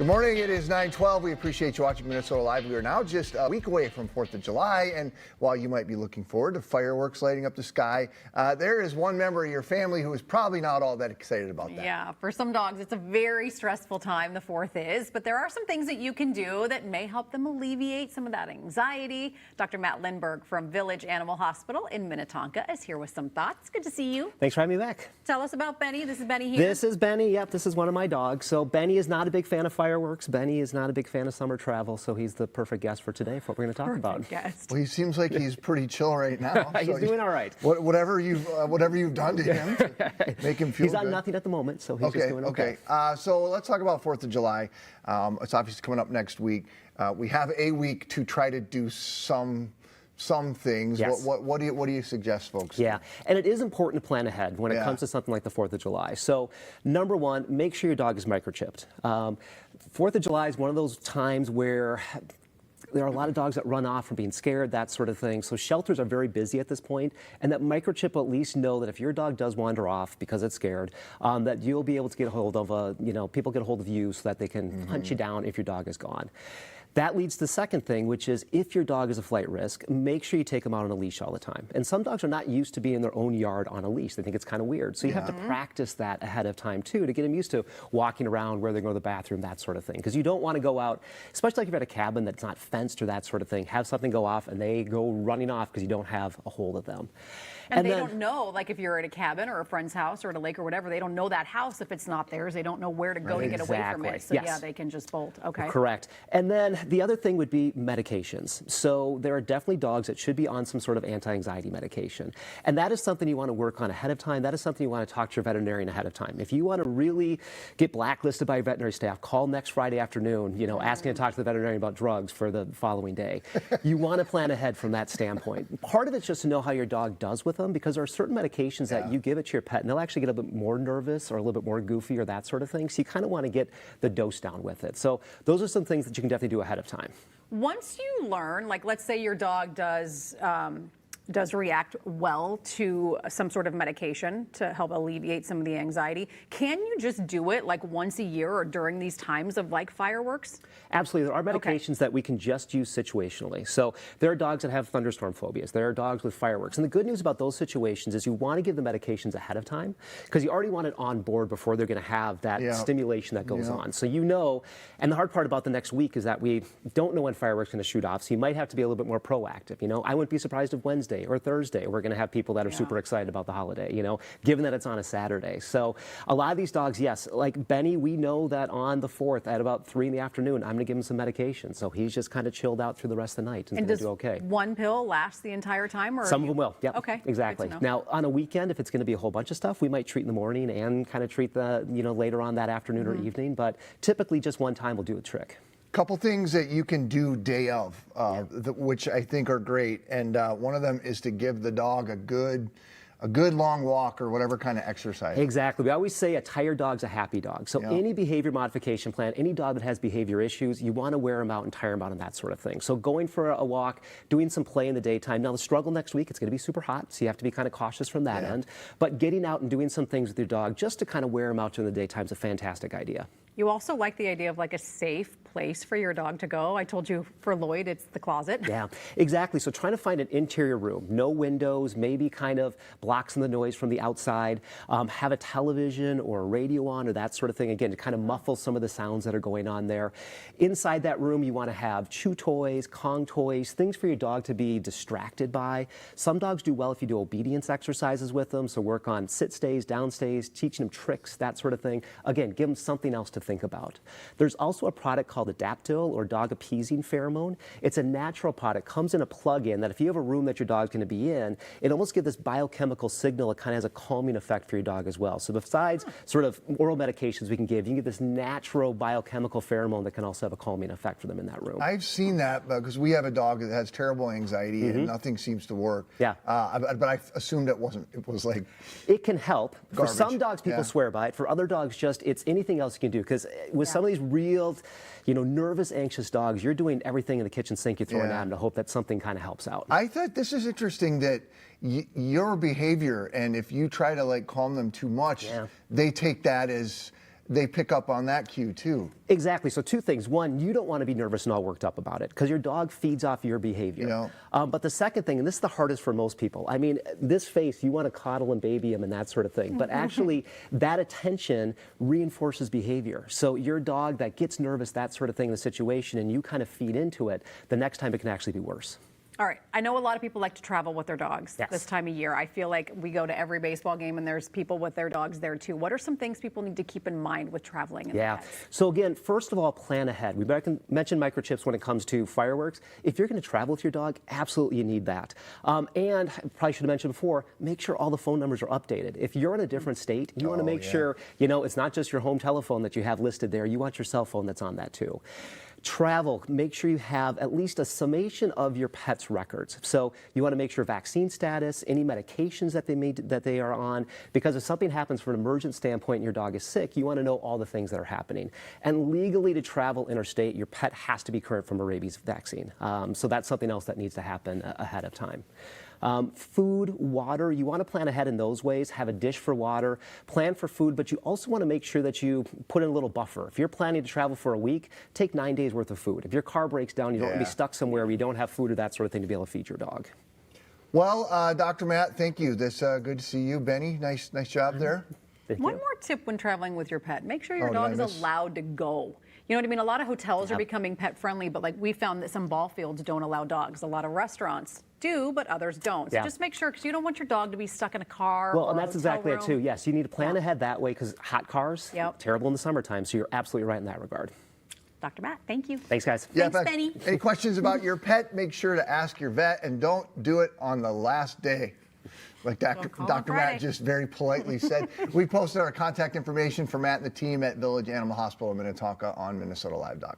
morning, it is 9:12. We appreciate you watching Minnesota Live. We are now just a week away from 4th of July, and while you might be looking forward to fireworks lighting up the sky, there is one member of your family who is probably not all that excited about that. Yeah, for some dogs, it's a very stressful time, the 4th is, but there are some things that you can do that may help them alleviate some of that anxiety. Dr. Matt Lindberg from Village Animal Hospital in Minnetonka is here with some thoughts. Good to see you. Thanks for having me back. Tell us about Benny. This is Benny here. This is Benny. Yep, this is one of my dogs. So Benny is not a big fan of fireworks. Benny is not a big fan of summer travel, so he's the perfect guest for today for what we're going to talk about. Guest. Well, he seems like he's pretty chill right now. He's doing all right. Whatever you've done to him to make him feel He's on good. nothing at the moment, so he's just doing okay. So let's talk about 4th of July. It's obviously coming up next week. We have a week to try to do some things. Yes. What do you suggest, folks? Yeah, and it is important to plan ahead when it comes to something like the 4th of July. So, number one, make sure your dog is microchipped. 4th of July is one of those times where there are a lot of dogs that run off from being scared, that sort of thing. So shelters are very busy at this point, and that microchip will at least know that if your dog does wander off because it's scared, that you'll be able to get a hold of people get a hold of you so that they can hunt you down if your dog is gone. That leads to the second thing, which is if your dog is a flight risk, make sure you take them out on a leash all the time. And some dogs are not used to being in their own yard on a leash. They think it's kind of weird. So you have to practice that ahead of time, too, to get them used to walking around, where they go to the bathroom, that sort of thing. Because you don't want to go out, especially like if you're at a cabin that's not fenced or that sort of thing, have something go off and they go running off because you don't have a hold of them. And they don't know, like if you're at a cabin or a friend's house or at a lake or whatever, they don't know that house if it's not theirs. They don't know where to go to get away from it. So yeah, they can just bolt. Okay. Correct. And then the other thing would be medications. So there are definitely dogs that should be on some sort of anti-anxiety medication. And that is something you want to work on ahead of time. That is something you want to talk to your veterinarian ahead of time. If you want to really get blacklisted by your veterinary staff, call next Friday afternoon, asking to talk to the veterinarian about drugs for the following day. You want to plan ahead from that standpoint. Part of it's just to know how your dog does with them, because there are certain medications that you give it to your pet and they'll actually get a bit more nervous or a little bit more goofy or that sort of thing. So you kind of want to get the dose down with it. So those are some things that you can definitely do ahead of time. Once you learn, like let's say your dog does react well to some sort of medication to help alleviate some of the anxiety, can you just do it like once a year or during these times of like fireworks? Absolutely. There are medications that we can just use situationally. So there are dogs that have thunderstorm phobias. There are dogs with fireworks. And the good news about those situations is you want to give the medications ahead of time because you already want it on board before they're going to have that stimulation that goes on. So and the hard part about the next week is that we don't know when fireworks are going to shoot off. So you might have to be a little bit more proactive. I wouldn't be surprised if Wednesday or Thursday we're going to have people that are super excited about the holiday, given that it's on a Saturday. So a lot of these dogs, yes, like Benny, we know that on the 4th at about 3 in the afternoon, I'm going to give him some medication. So he's just kind of chilled out through the rest of the night and going to do okay. One pill last the entire time? Or some of them will, yeah. Okay. Exactly. Now, on a weekend, if it's going to be a whole bunch of stuff, we might treat in the morning and kind of treat later on that afternoon or evening. But typically just one time will do a trick. Couple things that you can do day of, which I think are great, and one of them is to give the dog a good long walk or whatever kind of exercise. Exactly. We always say a tired dog's a happy dog. So any behavior modification plan, any dog that has behavior issues, you want to wear them out and tire them out and that sort of thing. So going for a walk, doing some play in the daytime. Now the struggle next week, it's going to be super hot, so you have to be kind of cautious from that end. But getting out and doing some things with your dog just to kind of wear them out during the daytime is a fantastic idea. You also like the idea of like a safe place for your dog to go. I told you for Lloyd, it's the closet. Yeah, exactly. So trying to find an interior room, no windows, maybe kind of blocks in the noise from the outside, have a television or a radio on or that sort of thing, again, to kind of muffle some of the sounds that are going on there. Inside that room, you want to have chew toys, Kong toys, things for your dog to be distracted by. Some dogs do well if you do obedience exercises with them, so work on sit stays, down stays, teaching them tricks, that sort of thing. Again, give them something else to think about. There's also a product called Adaptil or dog appeasing pheromone. It's a natural product, comes in a plug-in that if you have a room that your dog's going to be in, it almost gives this biochemical signal. It kind of has a calming effect for your dog as well. So besides sort of oral medications we can give, you can get this natural biochemical pheromone that can also have a calming effect for them in that room. I've seen that because we have a dog that has terrible anxiety and nothing seems to work. Yeah. But I assumed it was like it can help. Garbage. For some dogs, people swear by it. For other dogs, just it's anything else you can do. Because with some of these real, nervous, anxious dogs, you're doing everything in the kitchen sink you're throwing at them to hope that something kind of helps out. I thought this is interesting that your behavior, and if you try to like calm them too much, they take that as they pick up on that cue too. Exactly. So two things. One, you don't want to be nervous and all worked up about it because your dog feeds off your behavior. Yeah. But the second thing, and this is the hardest for most people, I mean, this face, you want to coddle and baby him and that sort of thing. But actually, that attention reinforces behavior. So your dog that gets nervous, that sort of thing in the situation, and you kind of feed into it, the next time it can actually be worse. All right. I know a lot of people like to travel with their dogs this time of year. I feel like we go to every baseball game and there's people with their dogs there too. What are some things people need to keep in mind with traveling? So again, first of all, plan ahead. We mentioned microchips when it comes to fireworks. If you're going to travel with your dog, absolutely you need that. And I probably should have mentioned before, make sure all the phone numbers are updated. If you're in a different state, you want to make sure, it's not just your home telephone that you have listed there. You want your cell phone that's on that too. Travel, make sure you have at least a summation of your pet's records. So you want to make sure vaccine status, any medications that they are on, because if something happens from an emergent standpoint and your dog is sick, you want to know all the things that are happening. And legally to travel interstate, your pet has to be current from a rabies vaccine. So that's something else that needs to happen ahead of time. Food, water, you want to plan ahead in those ways. Have a dish for water, plan for food, but you also want to make sure that you put in a little buffer. If you're planning to travel for a week, take 9 days worth of food. If your car breaks down, you don't want to be stuck somewhere where you don't have food or that sort of thing to be able to feed your dog. Well, Dr. Matt, thank you. Good to see you. Benny, nice job there. One more tip when traveling with your pet, make sure your dog is allowed to go. You know what I mean? A lot of hotels are becoming pet friendly, but like we found that some ball fields don't allow dogs. A lot of restaurants do, but others don't. So just make sure, because you don't want your dog to be stuck in a car. Well, and that's exactly it too. Yes, you need to plan ahead that way because hot cars, terrible in the summertime. So you're absolutely right in that regard. Dr. Matt, thank you. Thanks, guys. Thanks, Benny. Any questions about your pet, make sure to ask your vet and don't do it on the last day. Like Dr. Matt just very politely said. We posted our contact information for Matt and the team at Village Animal Hospital in Minnetonka on MinnesotaLive.com.